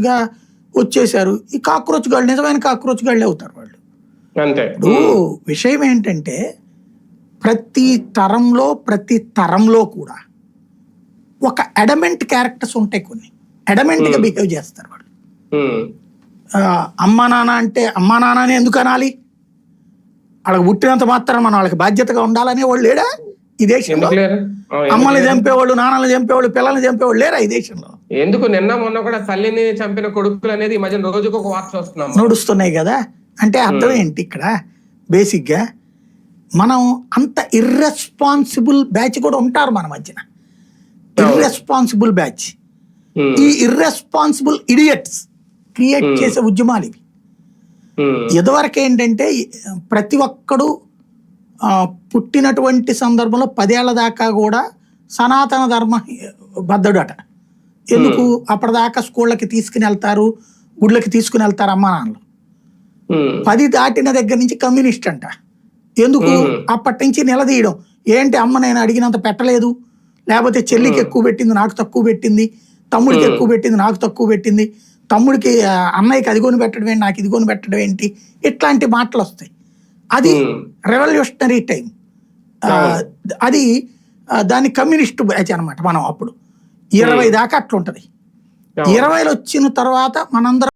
గా వచ్చేసారు. ఈ కాక్రోచ్ గాళ్ళు నిజమైన కాక్రోచ్ గాళ్ళే అవుతారు వాళ్ళు. ఇప్పుడు విషయం ఏంటంటే ప్రతి తరంలో కూడా ఒక అడమెంట్ క్యారెక్టర్స్ ఉంటాయి. కొన్ని అడమెంట్ గా బిహేవ్ చేస్తారు వాళ్ళు. అమ్మా నాన్న అంటే అమ్మా నాన్ననే ఎందుకు అనాలి, వాళ్ళకి పుట్టినంత మాత్రం మనం వాళ్ళకి బాధ్యతగా ఉండాలనే వాళ్ళు లేడా ఈ దేశంలో? అమ్మల్ని చంపేవాళ్ళు, నాన్నల్ని చంపేవాళ్ళు, పిల్లల్ని చంపేవాళ్ళు లేరా ఈ దేశంలో? ఎందుకు నిన్న మొన్న కూడా తల్లిని చంపిన కొడుకులు అనేది ఈ మధ్య రోజుకు ఒక వార్త వస్తున్నాం నడుస్తున్నాయి కదా. అంటే అర్థం ఏంటి ఇక్కడ? బేసిక్ గా మనం అంత ఇర్రెస్పాన్సిబుల్ బ్యాచ్ కూడా ఉంటారు మన మధ్యన. ఇర్రెస్పాన్సిబుల్ బ్యాచ్, ఈ ఇర్రెస్పాన్సిబుల్ ఇడియట్స్ క్రియేట్ చేసే ఉద్యమాలు ఇవి. ఇదివరకు ఏంటంటే ప్రతి ఒక్కడు పుట్టినటువంటి సందర్భంలో 10 ఏళ్ల దాకా కూడా సనాతన ధర్మ బద్ధుడట. ఎందుకు? అప్పటిదాకా స్కూళ్ళకి తీసుకుని వెళ్తారు, గుళ్ళకి తీసుకుని వెళ్తారు అమ్మా నాన్నలు. 10 దాటిన దగ్గర నుంచి కమ్యూనిస్ట్ అంట. ఎందుకు? అప్పటి నుంచి నిలదీయడం. ఏంటి అమ్మ నేను అడిగినంత పెట్టలేదు, లేకపోతే చెల్లికి ఎక్కువ పెట్టింది నాకు తక్కువ పెట్టింది, తమ్ముడికి ఎక్కువ పెట్టింది నాకు తక్కువ పెట్టింది, తమ్ముడికి అన్నయ్యకి అది కొని పెట్టడం ఏంటి, నాకు ఇది కొని పెట్టడం ఏంటి, ఇట్లాంటి మాటలు వస్తాయి. అది రెవల్యూషనరీ టైం. అది దాన్ని కమ్యూనిస్ట్ బ్యాచ్ అనమాట. మనం అప్పుడు 20 దాకా అట్లుంటది. 20 వచ్చిన తర్వాత మనందరం